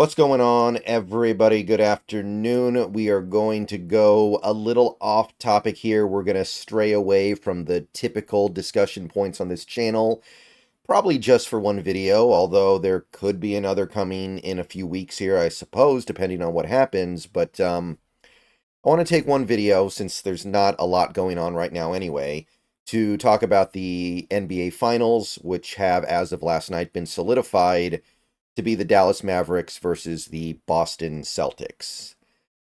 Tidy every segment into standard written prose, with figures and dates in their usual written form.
What's going on, everybody? Good afternoon. We are going to go a little off topic here. We're going to stray away from the typical discussion points on this channel, probably just for one video, although there could be another coming in a few weeks here, I suppose, depending on what happens. But I want to take one video, since there's not a lot going on right now anyway, to talk about the NBA Finals, which have, as of last night, been solidified to be the Dallas Mavericks versus the Boston Celtics.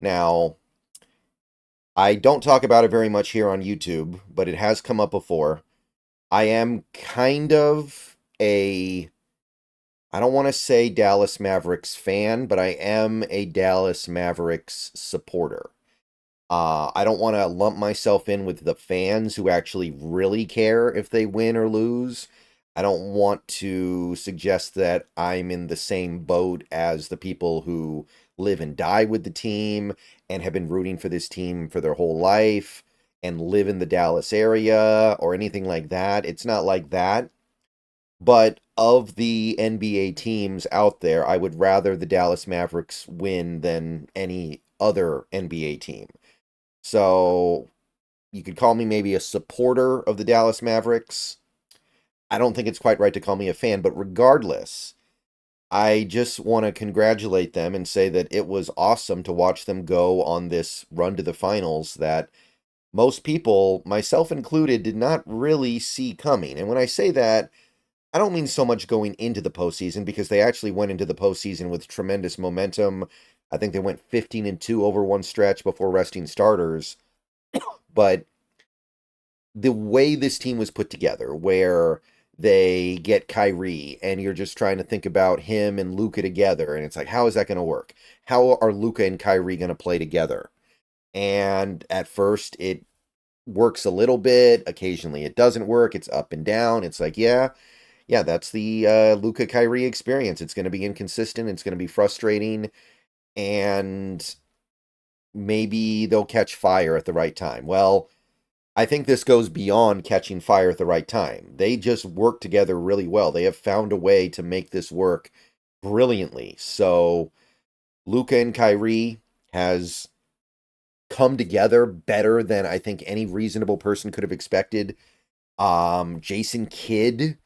Now, I don't talk about it very much here on YouTube, but it has come up before. I am kind of I don't want to say Dallas Mavericks fan, but I am a Dallas Mavericks supporter. I don't want to lump myself in with the fans who actually really care if they win or lose. I don't want to suggest that I'm in the same boat as the people who live and die with the team and have been rooting for this team for their whole life and live in the Dallas area or anything like that. It's not like that. But of the NBA teams out there, I would rather the Dallas Mavericks win than any other NBA team. So you could call me maybe a supporter of the Dallas Mavericks. I don't think it's quite right to call me a fan, but regardless, I just want to congratulate them and say that it was awesome to watch them go on this run to the finals that most people, myself included, did not really see coming. And when I say that, I don't mean so much going into the postseason, because they actually went into the postseason with tremendous momentum. I think they went 15-2 over one stretch before resting starters. But the way this team was put together, where they get Kyrie, and you're just trying to think about him and Luka together, and it's like, how is that going to work? How are Luka and Kyrie going to play together? And at first, it works a little bit. Occasionally, it doesn't work. It's up and down. It's like, yeah, that's the Luka Kyrie experience. It's going to be inconsistent. It's going to be frustrating, and maybe they'll catch fire at the right time. Well, I think this goes beyond catching fire at the right time. They just work together really well. They have found a way to make this work brilliantly. So Luka and Kyrie has come together better than I think any reasonable person could have expected. Jason Kidd,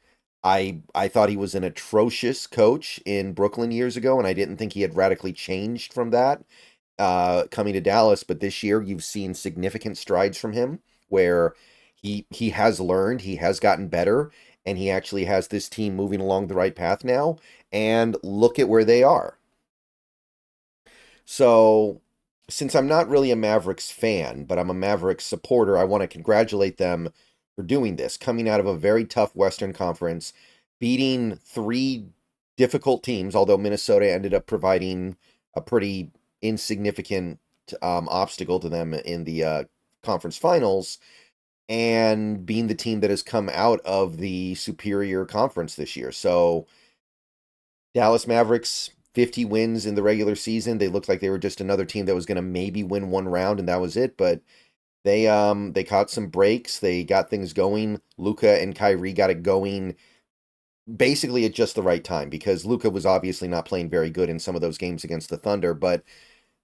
I thought he was an atrocious coach in Brooklyn years ago, and I didn't think he had radically changed from that coming to Dallas. But this year, you've seen significant strides from him, where he has learned, he has gotten better, and he actually has this team moving along the right path now. And look at where they are. So, since I'm not really a Mavericks fan, but I'm a Mavericks supporter, I want to congratulate them for doing this, coming out of a very tough Western Conference, beating three difficult teams, although Minnesota ended up providing a pretty insignificant obstacle to them in the conference finals, and being the team that has come out of the superior conference this year. So Dallas Mavericks, 50 wins in the regular season. They looked like they were just another team that was going to maybe win one round, and that was it. But they caught some breaks. They got things going. Luka and Kyrie got it going basically at just the right time, because Luka was obviously not playing very good in some of those games against the Thunder, but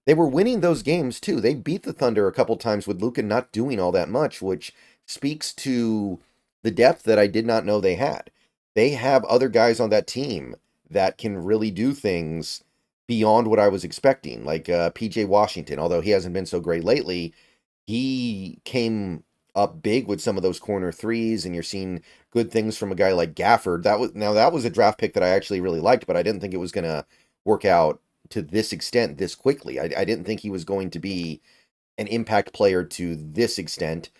they were winning those games too. They beat the Thunder a couple times with Luka not doing all that much, which speaks to the depth that I did not know they had. They have other guys on that team that can really do things beyond what I was expecting, like PJ Washington. Although he hasn't been so great lately, he came up big with some of those corner threes, and you're seeing good things from a guy like Gafford. That was a draft pick that I actually really liked, but I didn't think it was going to work out to this extent this quickly. I didn't think he was going to be an impact player to this extent.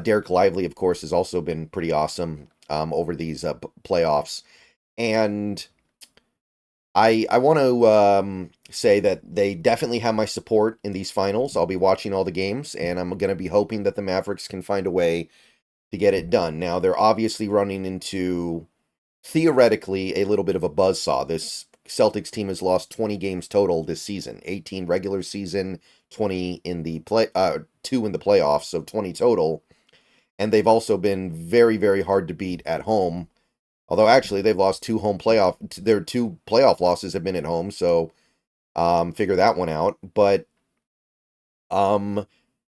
Derek Lively, of course, has also been pretty awesome over these playoffs. And I want to say that they definitely have my support in these finals. I'll be watching all the games, and I'm going to be hoping that the Mavericks can find a way to get it done. Now, they're obviously running into, theoretically, a little bit of a buzzsaw. This Celtics team has lost 20 games total this season, 18 regular season, 20 in the 2 in the playoffs, so 20 total. And they've also been very, very hard to beat at home. Although actually they've lost their 2 playoff losses have been at home, so figure that one out. But um,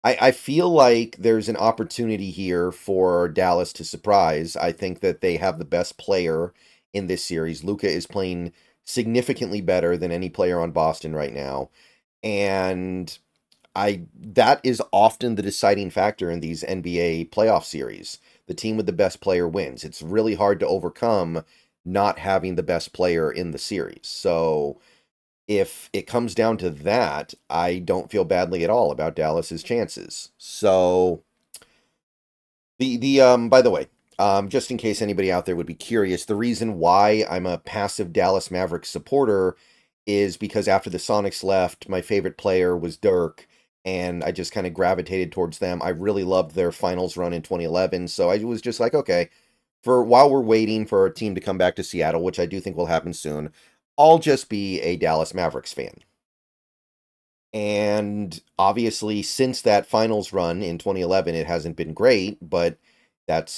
I feel like there's an opportunity here for Dallas to surprise. I think that they have the best player in this series. Luka is playing significantly better than any player on Boston right now. And I that is often the deciding factor in these NBA playoff series. The team with the best player wins. It's really hard to overcome not having the best player in the series. So if it comes down to that, I don't feel badly at all about Dallas's chances. So the by the way, just in case anybody out there would be curious, the reason why I'm a passive Dallas Mavericks supporter is because after the Sonics left, my favorite player was Dirk, and I just kind of gravitated towards them. I really loved their finals run in 2011, so I was just like, okay, for while we're waiting for our team to come back to Seattle, which I do think will happen soon, I'll just be a Dallas Mavericks fan. And obviously, since that finals run in 2011, it hasn't been great, but it's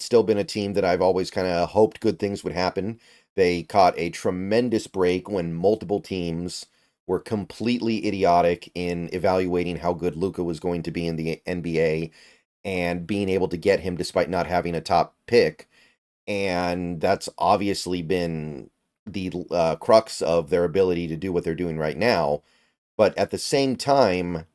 still been a team that I've always kind of hoped good things would happen. They caught a tremendous break when multiple teams were completely idiotic in evaluating how good Luka was going to be in the NBA and being able to get him despite not having a top pick. And that's obviously been the crux of their ability to do what they're doing right now. But at the same time,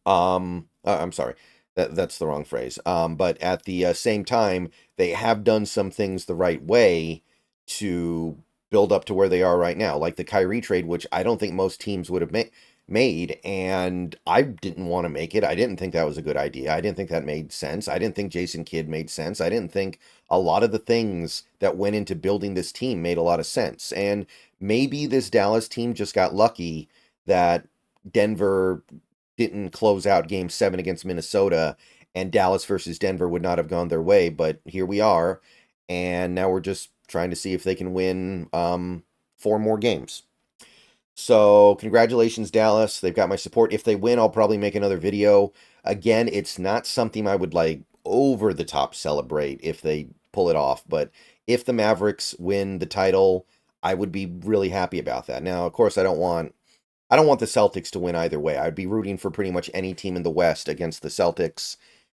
I'm sorry, that's the wrong phrase. But at the same time, they have done some things the right way to build up to where they are right now, like the Kyrie trade, which I don't think most teams would have made, and I didn't want to make it. I didn't think that was a good idea. I didn't think that made sense. I didn't think Jason Kidd made sense. I didn't think a lot of the things that went into building this team made a lot of sense. And maybe this Dallas team just got lucky that Denver didn't close out game 7 against Minnesota, and Dallas versus Denver would not have gone their way, but here we are, and now we're just trying to see if they can win 4 more games. So congratulations, Dallas. They've got my support. If they win, I'll probably make another video. Again, it's not something I would like over the top celebrate if they pull it off, but if the Mavericks win the title, I would be really happy about that. Now, of course, I don't want the Celtics to win either way. I'd be rooting for pretty much any team in the West against the Celtics.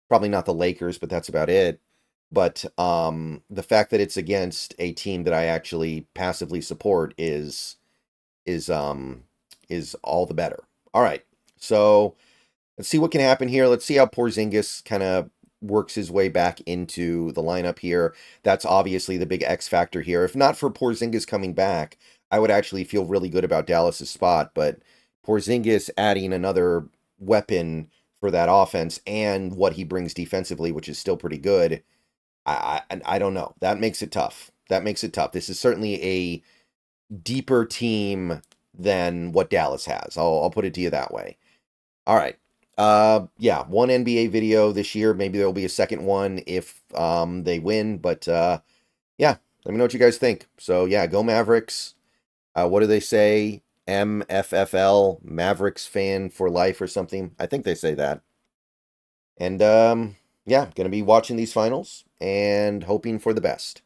Probably not the Lakers, but that's about it. But the fact that it's against a team that I actually passively support is um is all the better. All right. So let's see what can happen here. Let's see how Porzingis kind of works his way back into the lineup here. That's obviously the big X factor here. If not for Porzingis coming back, I would actually feel really good about Dallas's spot, but Porzingis adding another weapon for that offense and what he brings defensively, which is still pretty good, I don't know. That makes it tough. That makes it tough. This is certainly a deeper team than what Dallas has. I'll put it to you that way. All right. Yeah, one NBA video this year. Maybe there'll be a second one if they win, but yeah, let me know what you guys think. So yeah, go Mavericks. What do they say? MFFL, Mavericks fan for life or something. I think they say that. And yeah, gonna be watching these finals and hoping for the best.